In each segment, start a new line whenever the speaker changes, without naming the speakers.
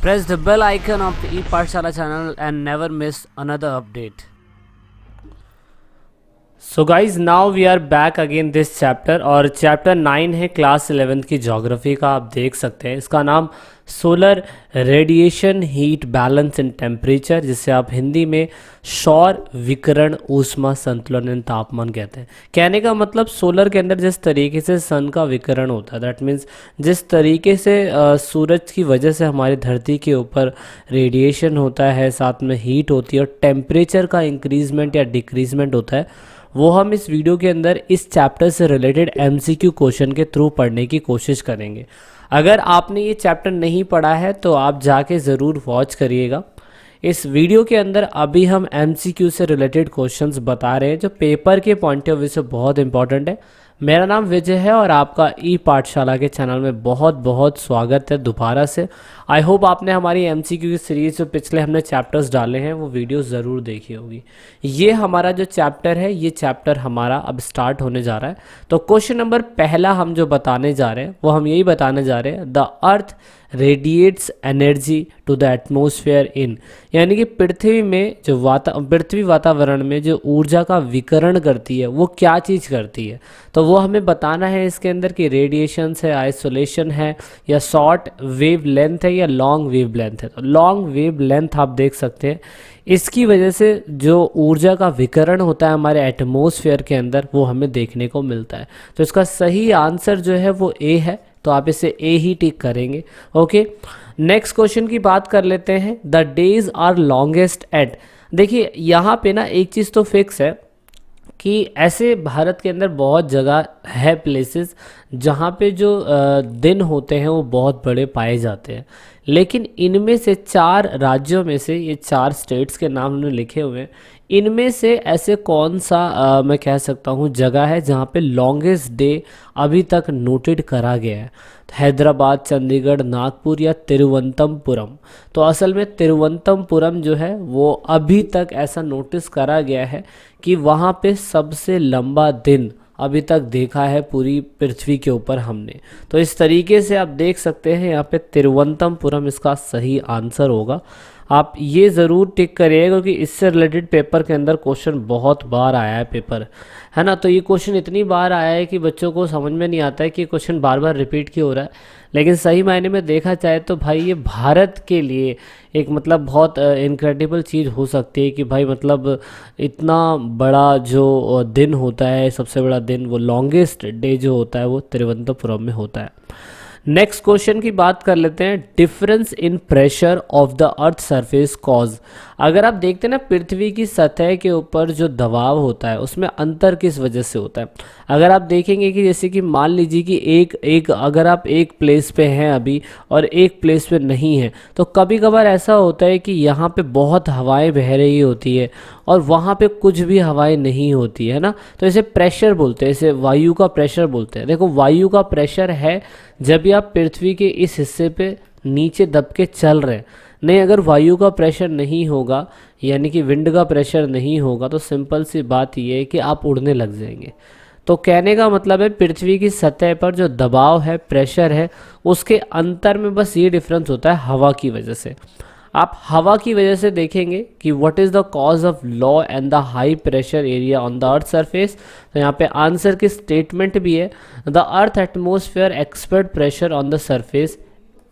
Press the bell icon of the ePathshala channel and never miss another update.
So guys now we are back again this chapter और chapter 9 है class 11th की geography का। आप देख सकते हैं इसका नाम solar radiation heat balance and temperature, जिसे आप हिंदी में सौर विकिरण ऊष्मा संतुलन एंड तापमान कहते हैं। कहने का मतलब सोलर के अंदर जिस तरीके से सन का विकिरण होता है, दैट मीन्स जिस तरीके से सूरज की वजह से हमारी धरती के ऊपर रेडिएशन होता है, साथ में हीट होती है और टेम्परेचर का इंक्रीजमेंट या डिक्रीजमेंट होता है, वो हम इस वीडियो के अंदर इस चैप्टर से रिलेटेड एमसीक्यू क्वेश्चन के थ्रू पढ़ने की कोशिश करेंगे। अगर आपने ये चैप्टर नहीं पढ़ा है तो आप जाके ज़रूर वॉच करिएगा। इस वीडियो के अंदर अभी हम एमसीक्यू से रिलेटेड क्वेश्चंस बता रहे हैं जो पेपर के पॉइंट ऑफ व्यू से बहुत इंपॉर्टेंट है। मेरा नाम विजय है और आपका ई पाठशाला के चैनल में बहुत बहुत स्वागत है दोबारा से। आई होप आपने हमारी एमसीक्यू की सीरीज जो पिछले हमने चैप्टर्स डाले हैं वो वीडियो ज़रूर देखी होगी। ये हमारा जो चैप्टर है, ये चैप्टर हमारा अब स्टार्ट होने जा रहा है। तो क्वेश्चन नंबर पहला हम जो बताने जा रहे हैं वो हम यही बताने जा रहे हैं, the earth radiates energy to the atmosphere in, यानी कि पृथ्वी में जो पृथ्वी वातावरण में जो ऊर्जा का विकिरण करती है वो क्या चीज़ करती है। तो वो हमें बताना है इसके अंदर कि रेडिएशन है, आइसोलेशन है, या शॉर्ट वेव लेंथ है या लॉन्ग वेव लेंथ है। तो लॉन्ग वेव लेंथ आप देख सकते हैं, इसकी वजह से जो ऊर्जा का विकिरण होता है हमारे एटमॉस्फेयर के अंदर वो हमें देखने को मिलता है। तो इसका सही आंसर जो है वो ए है, तो आप इसे ए ही टिक करेंगे। ओके, नेक्स्ट क्वेश्चन की बात कर लेते हैं। The days are longest at, देखिए यहाँ पे ना एक चीज़ तो फिक्स है कि ऐसे भारत के अंदर बहुत जगह है प्लेसेस जहाँ पे जो दिन होते हैं वो बहुत बड़े पाए जाते हैं, लेकिन इनमें से 4 राज्यों में से, ये 4 स्टेट्स के नाम हमने लिखे हुए हैं, इनमें से ऐसे कौन सा मैं कह सकता हूँ जगह है जहाँ पे लॉन्गेस्ट डे अभी तक नोटेड करा गया है। हैदराबाद, चंडीगढ़, नागपुर या तिरुवनंतपुरम। तो असल में तिरुवनंतपुरम जो है वो अभी तक ऐसा नोटिस करा गया है कि वहाँ पे सबसे लंबा दिन अभी तक देखा है पूरी पृथ्वी के ऊपर हमने। तो इस तरीके से आप देख सकते हैं यहाँ पे तिरुवनंतपुरम इसका सही आंसर होगा। आप ये ज़रूर टिक करिएगा क्योंकि इससे रिलेटेड पेपर के अंदर क्वेश्चन बहुत बार आया है पेपर, है ना। तो ये क्वेश्चन इतनी बार आया है कि बच्चों को समझ में नहीं आता है कि क्वेश्चन बार बार रिपीट क्यों हो रहा है, लेकिन सही मायने में देखा जाए तो भाई ये भारत के लिए एक मतलब बहुत इनक्रेडिबल चीज़ हो सकती है कि भाई मतलब इतना बड़ा जो दिन होता है, सबसे बड़ा दिन, वो लॉन्गेस्ट डे जो होता है वो तिरुवनंतपुरम में होता है। नेक्स्ट क्वेश्चन की बात कर लेते हैं, difference in pressure of the earth surface cause. अगर आप देखते हैं ना पृथ्वी की सतह के ऊपर जो दबाव होता है उसमें अंतर किस वजह से होता है। अगर आप देखेंगे कि जैसे कि मान लीजिए कि अगर आप एक प्लेस पे हैं अभी और एक प्लेस पे नहीं है, तो कभी कभार ऐसा होता है कि यहाँ पे बहुत हवाएं बह रही होती है और वहाँ पे कुछ भी हवाएं नहीं होती है ना। तो इसे प्रेशर बोलते हैं, इसे वायु का प्रेशर बोलते हैं। देखो वायु का प्रेशर है जब भी आप पृथ्वी के इस हिस्से पे नीचे दब के चल रहे हैं। नहीं, अगर वायु का प्रेशर नहीं होगा यानी कि विंड का प्रेशर नहीं होगा तो सिंपल सी बात ये है कि आप उड़ने लग जाएंगे। तो कहने का मतलब है पृथ्वी की सतह पर जो दबाव है, प्रेशर है, उसके अंतर में बस ये डिफरेंस होता है हवा की वजह से। आप हवा की वजह से देखेंगे कि what is the cause of low and the high pressure area on the earth surface. तो यहाँ पे आंसर की स्टेटमेंट भी है, the earth atmosphere expert pressure on the surface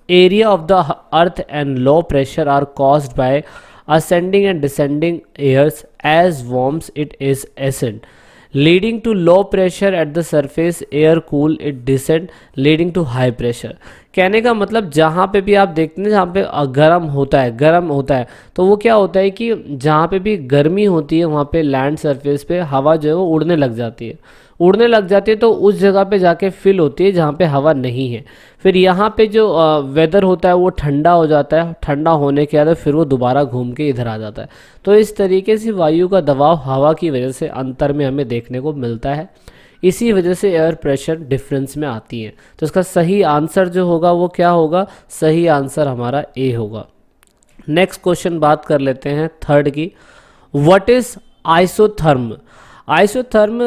area of the earth and low pressure are caused by ascending and descending airs as warms it is ascend, leading to low pressure at the surface, air cool it descend leading to high pressure। कहने का मतलब जहाँ पे भी आप देखते हैं जहाँ पे गर्म होता है तो वो क्या होता है कि जहाँ पे भी गर्मी होती है वहाँ पे लैंड सरफेस पे हवा जो है वो उड़ने लग जाती है तो उस जगह पे जाके फिल होती है जहाँ पे हवा नहीं है। फिर यहाँ पे जो वेदर होता है वो ठंडा हो जाता है, ठंडा होने के बाद फिर वो दोबारा घूम के इधर आ जाता है। तो इस तरीके से वायु का दबाव हवा की वजह से अंतर में हमें देखने को मिलता है, इसी वजह से एयर प्रेशर डिफरेंस में आती है। तो इसका सही आंसर जो होगा वो क्या होगा, सही आंसर हमारा ए होगा। नेक्स्ट क्वेश्चन बात कर लेते हैं थर्ड की, व्हाट इज आइसोथर्म। आइसोथर्म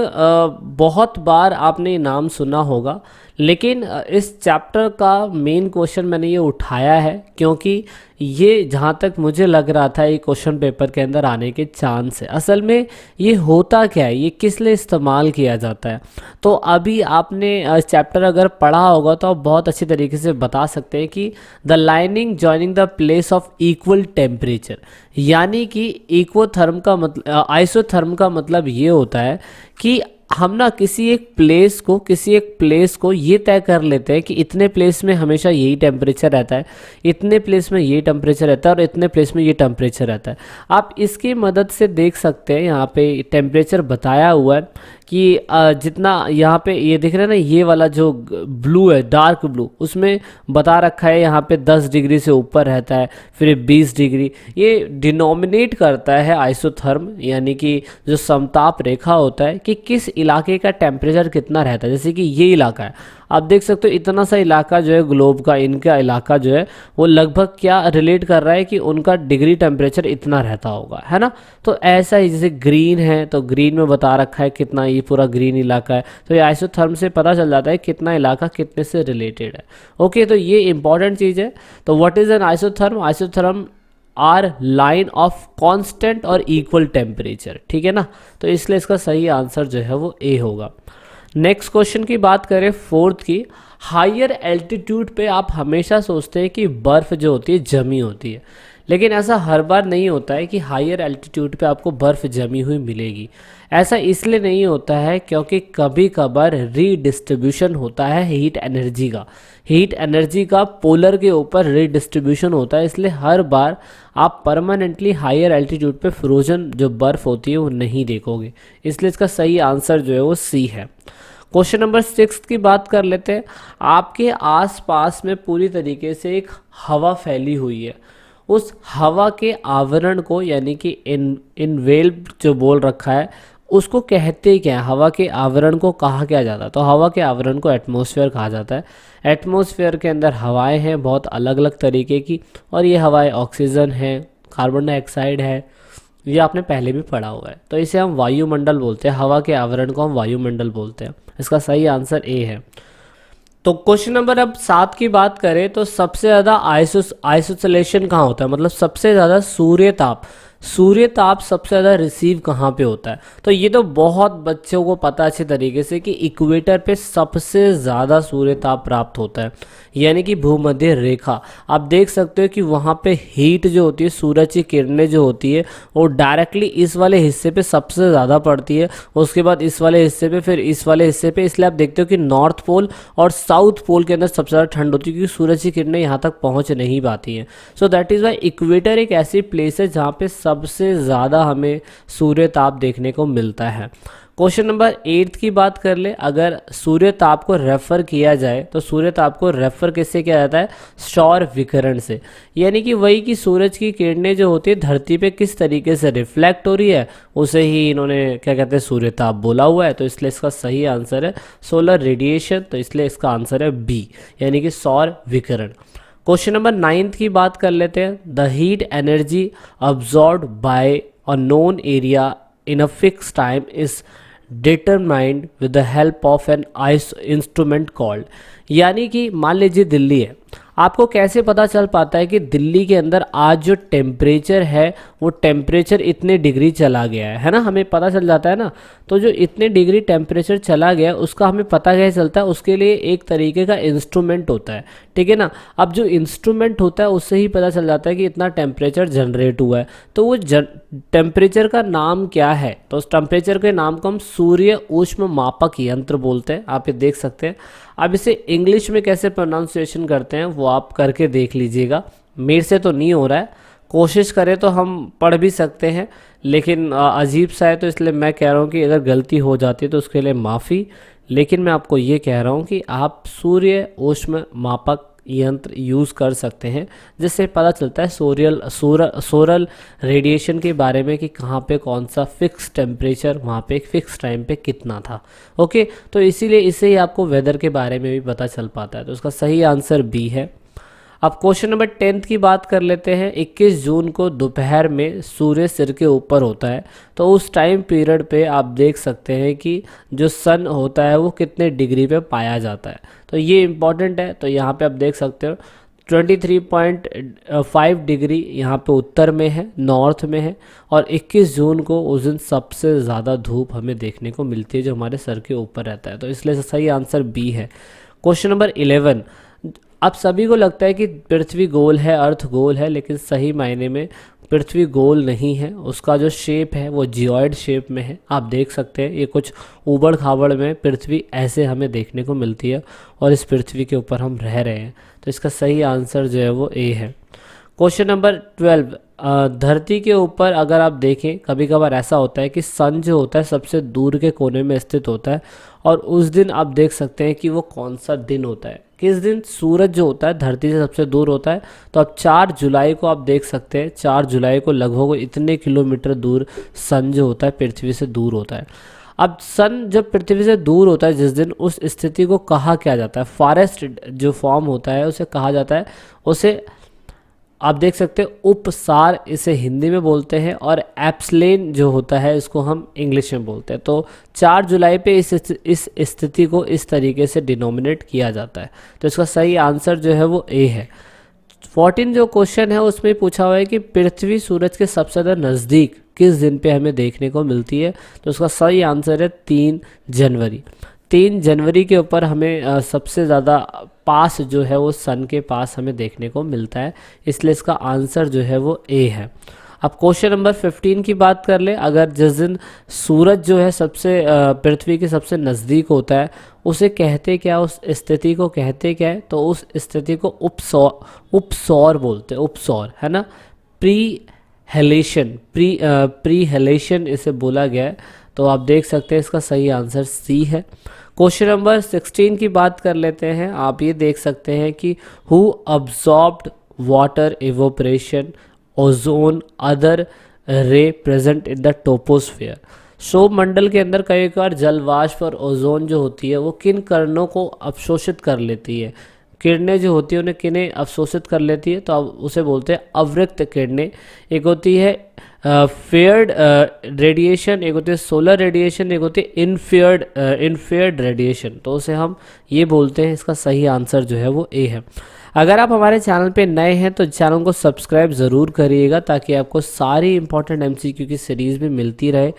बहुत बार आपने नाम सुना होगा, लेकिन इस चैप्टर का मेन क्वेश्चन मैंने ये उठाया है क्योंकि ये जहाँ तक मुझे लग रहा था ये क्वेश्चन पेपर के अंदर आने के चांस है। असल में ये होता क्या है, ये किस लिए इस्तेमाल किया जाता है, तो अभी आपने चैप्टर अगर पढ़ा होगा तो आप बहुत अच्छी तरीके से बता सकते हैं कि the lining joining the place of equal temperature, यानी कि इक्वोथर्म का मतलब आइसोथर्म का मतलब ये होता है कि हम ना किसी एक प्लेस को ये तय कर लेते हैं कि इतने प्लेस में हमेशा यही टेम्परेचर रहता है, इतने प्लेस में ये टेम्परेचर रहता है और इतने प्लेस में ये टेम्परेचर रहता है। आप इसकी मदद से देख सकते हैं, यहाँ पे टेम्परेचर बताया हुआ है कि जितना यहाँ पे ये दिख रहा है ना, ये वाला जो ब्लू है डार्क ब्लू, उसमें बता रखा है यहाँ पे 10 डिग्री से ऊपर रहता है, फिर 20 डिग्री। ये डिनोमिनेट करता है आइसोथर्म, यानी कि जो समताप रेखा होता है कि किस इलाके का टेम्परेचर कितना रहता है। जैसे कि ये इलाका है, आप देख सकते हो इतना सा इलाका जो है ग्लोब का, इनका इलाका जो है वो लगभग क्या रिलेट कर रहा है कि उनका डिग्री टेम्परेचर इतना रहता होगा, है ना। तो ऐसा ही जैसे ग्रीन है तो ग्रीन में बता रखा है कितना, ये पूरा ग्रीन इलाका है, तो ये आइसोथर्म से पता चल जाता है कितना इलाका कितने से रिलेटेड है। ओके, तो ये इंपॉर्टेंट चीज़ है। तो what is an isotherm? Isotherm are line of constant और इक्वल टेम्परेचर, ठीक है ना। तो इसलिए इसका सही आंसर जो है वो ए होगा। नेक्स्ट क्वेश्चन की बात करें फोर्थ की, हायर एल्टीट्यूड पे आप हमेशा सोचते हैं कि बर्फ़ जो होती है जमी होती है, लेकिन ऐसा हर बार नहीं होता है कि हायर एल्टीट्यूड पे आपको बर्फ़ जमी हुई मिलेगी। ऐसा इसलिए नहीं होता है क्योंकि कभी कभार रीडिस्ट्रीब्यूशन होता है हीट एनर्जी का पोलर के ऊपर रीडिस्ट्रीब्यूशन होता है, इसलिए हर बार आप परमानेंटली हायर एल्टीट्यूड पे फ्रोजन जो बर्फ़ होती है वो नहीं देखोगे। इसलिए इसका सही आंसर जो है वो सी है। क्वेश्चन नंबर 6 की बात कर लेते हैं। आपके आसपास में पूरी तरीके से एक हवा फैली हुई है, उस हवा के आवरण को यानी कि इनवेल्व जो बोल रखा है उसको कहते क्या है? हवा के आवरण को कहा क्या जाता है? तो हवा के आवरण को एटमॉस्फेयर कहा जाता है। एटमॉस्फेयर के अंदर हवाएं हैं बहुत अलग अलग तरीके की, और ये हवाएं ऑक्सीजन है, कार्बन डाइऑक्साइड है, ये आपने पहले भी पढ़ा हुआ है। तो इसे हम वायुमंडल बोलते हैं, हवा के आवरण को हम वायुमंडल बोलते हैं। इसका सही आंसर ए है। तो क्वेश्चन नंबर अब 7 की बात करें तो सबसे ज़्यादा आइसोलेशन कहाँ होता है, मतलब सबसे ज़्यादा सूर्य ताप सबसे ज़्यादा रिसीव कहाँ पे होता है? तो ये तो बहुत बच्चों को पता अच्छे तरीके से कि इक्वेटर पे सबसे ज़्यादा सूर्य ताप प्राप्त होता है, यानी कि भूमध्य रेखा। आप देख सकते हो कि वहाँ पे हीट जो होती है, सूरज की किरणें जो होती है वो डायरेक्टली इस वाले हिस्से पे सबसे ज़्यादा पड़ती है, उसके बाद इस वाले हिस्से पे, फिर इस वाले हिस्से पे। इसलिए आप देखते हो कि नॉर्थ पोल और साउथ पोल के अंदर सबसे ज़्यादा ठंड होती है क्योंकि सूरज की किरणें यहाँ तक पहुँच नहीं पाती हैं। So that is why equator एक ऐसी प्लेस है जहाँ पे सबसे ज़्यादा हमें सूर्य ताप देखने को मिलता है। क्वेश्चन नंबर 8 की बात कर ले, अगर सूर्य ताप को रेफर किया जाए तो सूर्य ताप को रेफर किससे किया जाता है? सौर विकिरण से, यानी कि वही कि सूरज की किरणें जो होती है धरती पे किस तरीके से रिफ्लेक्ट हो रही है उसे ही इन्होंने क्या कहते हैं सूर्य ताप बोला हुआ है। तो इसलिए इसका सही आंसर है सोलर रेडिएशन। तो इसलिए इसका आंसर है बी, यानी कि सौर विकिरण। क्वेश्चन नंबर 9 की बात कर लेते हैं। The heat energy absorbed by a known area in a fix time is determined with the help of an ice instrument called, यानी कि मान लीजिए दिल्ली है, आपको कैसे पता चल पाता है कि दिल्ली के अंदर आज जो टेम्परेचर है वो टेम्परेचर इतने डिग्री चला गया है ना, हमें पता चल जाता है ना। तो जो इतने डिग्री टेम्परेचर चला गया उसका हमें पता कैसे चलता है? उसके लिए एक तरीके का इंस्ट्रूमेंट होता है, ठीक है ना। अब जो इंस्ट्रूमेंट होता है उससे ही पता चल जाता है कि इतना टेम्परेचर जनरेट हुआ है। तो वो टेम्परेचर का नाम क्या है? तो उस टेम्परेचर के नाम को हम सूर्य ऊष्म मापक यंत्र बोलते हैं। आप ये देख सकते हैं। अब इसे इंग्लिश में कैसे प्रोनाउंसिएशन करते हैं वो आप करके देख लीजिएगा, मेरे से तो नहीं हो रहा है, कोशिश करें तो हम पढ़ भी सकते हैं, लेकिन अजीब सा है, तो इसलिए मैं कह रहा हूँ कि अगर गलती हो जाती है तो उसके लिए माफ़ी। लेकिन मैं आपको ये कह रहा हूँ कि आप सूर्य ऊष्म मापक यंत्र यूज़ कर सकते हैं, जिससे पता चलता है सोलर रेडिएशन के बारे में कि कहाँ पे कौन सा फिक्स टेम्परेचर वहाँ पे एक फिक्स टाइम पे कितना था। ओके, तो इसीलिए इससे ही आपको वेदर के बारे में भी पता चल पाता है। तो उसका सही आंसर बी है। अब क्वेश्चन नंबर 10 की बात कर लेते हैं। 21 जून को दोपहर में सूर्य सिर के ऊपर होता है, तो उस टाइम पीरियड पे आप देख सकते हैं कि जो सन होता है वो कितने डिग्री पे पाया जाता है। तो ये इम्पॉर्टेंट है। तो यहाँ पे आप देख सकते हो 23.5 डिग्री यहाँ पे उत्तर में है, नॉर्थ में है। और 21 जून को उस दिन सबसे ज़्यादा धूप हमें देखने को मिलती है जो हमारे सर के ऊपर रहता है, तो इसलिए सही आंसर बी है। Question number 11। अब सभी को लगता है कि पृथ्वी गोल है, अर्थ गोल है, लेकिन सही मायने में पृथ्वी गोल नहीं है। उसका जो शेप है वो जियोइड शेप में है। आप देख सकते हैं ये कुछ ऊबड़ खाबड़ में पृथ्वी ऐसे हमें देखने को मिलती है और इस पृथ्वी के ऊपर हम रह रहे हैं, तो इसका सही आंसर जो है वो ए है। Question number 12। धरती के ऊपर अगर आप देखें कभी कभार ऐसा होता है कि सन जो होता है सबसे दूर के कोने में स्थित होता है, और उस दिन आप देख सकते हैं कि वो कौन सा दिन होता है, किस दिन सूरज जो होता है धरती से सबसे दूर होता है। तो अब 4 जुलाई को आप देख सकते हैं, 4 जुलाई को लगभग इतने किलोमीटर दूर सन जो होता है पृथ्वी से दूर होता है। अब सन जब पृथ्वी से दूर होता है जिस दिन, उस स्थिति को कहा क्या जाता है, फॉरेस्ट जो फॉर्म होता है उसे कहा जाता है, उसे आप देख सकते हैं उपसार इसे हिंदी में बोलते हैं, और एप्सलेन जो होता है इसको हम इंग्लिश में बोलते हैं। तो 4 जुलाई पे इस स्थिति को इस तरीके से डिनोमिनेट किया जाता है, तो इसका सही आंसर जो है वो ए है। 14 जो क्वेश्चन है उसमें पूछा हुआ है कि पृथ्वी सूरज के सबसे ज़्यादा नज़दीक किस दिन पे हमें देखने को मिलती है, तो उसका सही आंसर है 3 जनवरी। 3 जनवरी के ऊपर हमें सबसे ज़्यादा पास जो है वो सन के पास हमें देखने को मिलता है, इसलिए इसका आंसर जो है वो ए है। अब क्वेश्चन नंबर 15 की बात कर ले। अगर जिस दिन सूरज जो है सबसे पृथ्वी के सबसे नज़दीक होता है उसे कहते क्या, उस स्थिति को कहते क्या है, तो उस स्थिति को उपसौर बोलते हैं, उपसौर है ना। प्री हेलेशन इसे बोला गया है, तो आप देख सकते हैं इसका सही आंसर सी है। क्वेश्चन नंबर 16 की बात कर लेते हैं। आप ये देख सकते हैं कि who absorbed water evaporation ozone other रे प्रेजेंट इन द टोपोस्फियर। सौर मंडल के अंदर कई बार जलवाष्प और ओजोन जो होती है वो किन किरणों को अवशोषित कर लेती है, किरणें जो होती है उन्हें किन्हें अवशोषित कर लेती है, तो अब उसे बोलते हैं अवृक्त किरणें। एक होती है फेयर्ड रेडिएशन, एक होती है सोलर रेडिएशन, एक होती है इनफेयर्ड रेडिएशन, तो उसे हम ये बोलते हैं। इसका सही आंसर जो है वो ए है। अगर आप हमारे चैनल पे नए हैं तो चैनल को सब्सक्राइब ज़रूर करिएगा ताकि आपको सारी इंपॉर्टेंट एमसीक्यू की सीरीज़ भी मिलती रहे।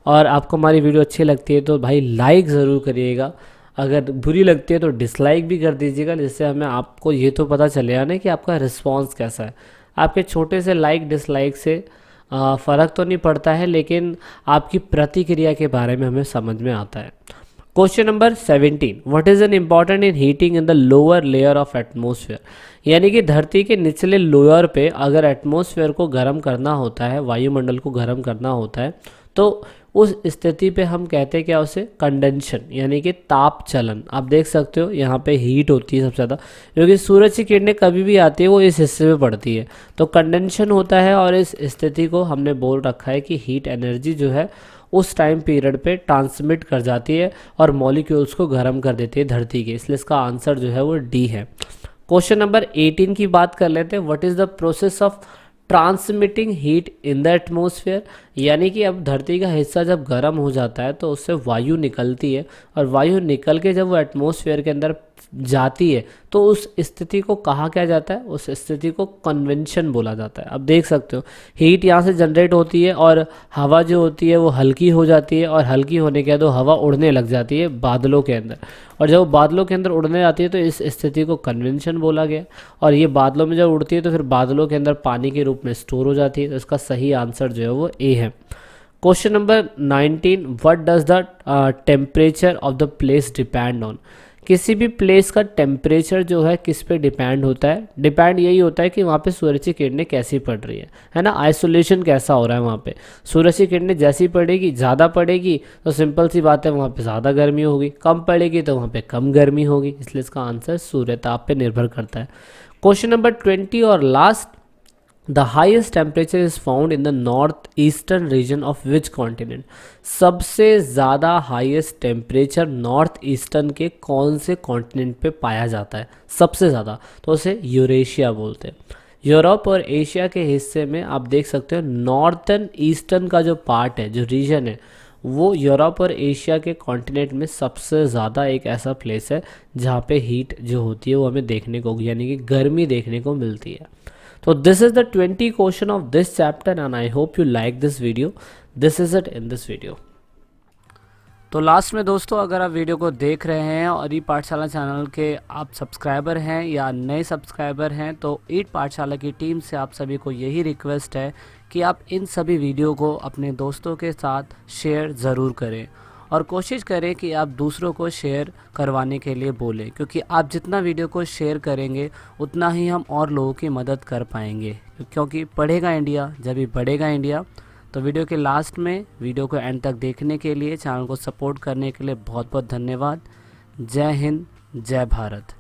और आपको हमारी वीडियो अच्छी लगती है तो भाई लाइक ज़रूर करिएगा, अगर बुरी लगती है तो डिसलाइक भी कर दीजिएगा, जिससे हमें आपको ये तो पता चलेगा ना कि आपका रिस्पांस कैसा है। आपके छोटे से लाइक डिसलाइक से फ़र्क तो नहीं पड़ता है, लेकिन आपकी प्रतिक्रिया के बारे में हमें समझ में आता है। Question number 17। What is an important in heating in the lower layer of atmosphere. यानी कि धरती के निचले लोअर पे अगर एटमोसफेयर को गर्म करना होता है, वायुमंडल को गर्म करना होता है, तो उस स्थिति पे हम कहते हैं क्या, उसे कंडेंशन यानी कि ताप चलन। आप देख सकते हो यहाँ पे हीट होती है सबसे ज़्यादा, क्योंकि सूरज की किरणें कभी भी आती है वो इस हिस्से में पड़ती है, तो कंडेंशन होता है। और इस स्थिति को हमने बोल रखा है कि हीट एनर्जी जो है उस टाइम पीरियड पे ट्रांसमिट कर जाती है और मॉलिक्यूल्स को गर्म कर देती है धरती के, इसलिए इसका आंसर जो है वो डी है। क्वेश्चन नंबर 18 की बात कर लेते हैं। What is the process of transmitting heat in the atmosphere. यानी कि अब धरती का हिस्सा जब गर्म हो जाता है तो उससे वायु निकलती है, और वायु निकल के जब वो एटमोसफेयर के अंदर जाती है तो उस स्थिति को कहा क्या जाता है, उस स्थिति को कन्वेंशन बोला जाता है। अब देख सकते हो हीट यहाँ से जनरेट होती है और हवा जो होती है वो हल्की हो जाती है, और हल्की होने के बाद वो हवा उड़ने लग जाती है बादलों के अंदर, और जब वो बादलों के अंदर उड़ने जाती है तो इस स्थिति को कन्वेंशन बोला गया। और ये बादलों में जब उड़ती है तो फिर बादलों के अंदर पानी के रूप में स्टोर हो जाती है, तो इसका सही आंसर जो है वो ए है। Question number 19। What does the temperature of the place depend on. किसी भी प्लेस का टेम्परेचर जो है किस पे डिपेंड होता है, डिपेंड यही होता है कि वहाँ पे सूरज की किरणें कैसी पड़ रही है ना, आइसोलेशन कैसा हो रहा है वहाँ पे। सूरज की किरणें जैसी पड़ेगी, ज़्यादा पड़ेगी तो सिंपल सी बात है वहाँ पे ज़्यादा गर्मी होगी, कम पड़ेगी तो वहाँ पे कम गर्मी होगी, इसलिए इसका आंसर सूर्यताप पे निर्भर करता है। क्वेश्चन नंबर 20 और last. The highest temperature is found in the north eastern region of which continent. सबसे ज़्यादा हाईएस्ट टेम्परेचर नॉर्थ ईस्टर्न के कौन से कॉन्टिनेंट पे पाया जाता है सबसे ज़्यादा, तो उसे यूरेशिया बोलते हैं। यूरोप और एशिया के हिस्से में आप देख सकते हो नॉर्थन ईस्टर्न का जो पार्ट है, जो रीजन है, वो यूरोप और एशिया के कॉन्टिनेंट में सबसे ज़्यादा एक ऐसा प्लेस है जहाँ पे हीट जो होती है वो हमें देखने को, यानी कि गर्मी देखने को मिलती है। तो this is the 20 question of this chapter and I hope you like this video. This is it in this video.
तो लास्ट में दोस्तों, अगर आप वीडियो को देख रहे हैं और ई पाठशाला चैनल के आप सब्सक्राइबर हैं या नए सब्सक्राइबर हैं, तो ईट पाठशाला की टीम से आप सभी को यही रिक्वेस्ट है कि आप इन सभी वीडियो को अपने दोस्तों के साथ शेयर ज़रूर करें और कोशिश करें कि आप दूसरों को शेयर करवाने के लिए बोलें, क्योंकि आप जितना वीडियो को शेयर करेंगे उतना ही हम और लोगों की मदद कर पाएंगे, क्योंकि पढ़ेगा इंडिया जब भी बढ़ेगा इंडिया। तो वीडियो के लास्ट में वीडियो को एंड तक देखने के लिए, चैनल को सपोर्ट करने के लिए बहुत बहुत धन्यवाद। जय हिंद, जय भारत।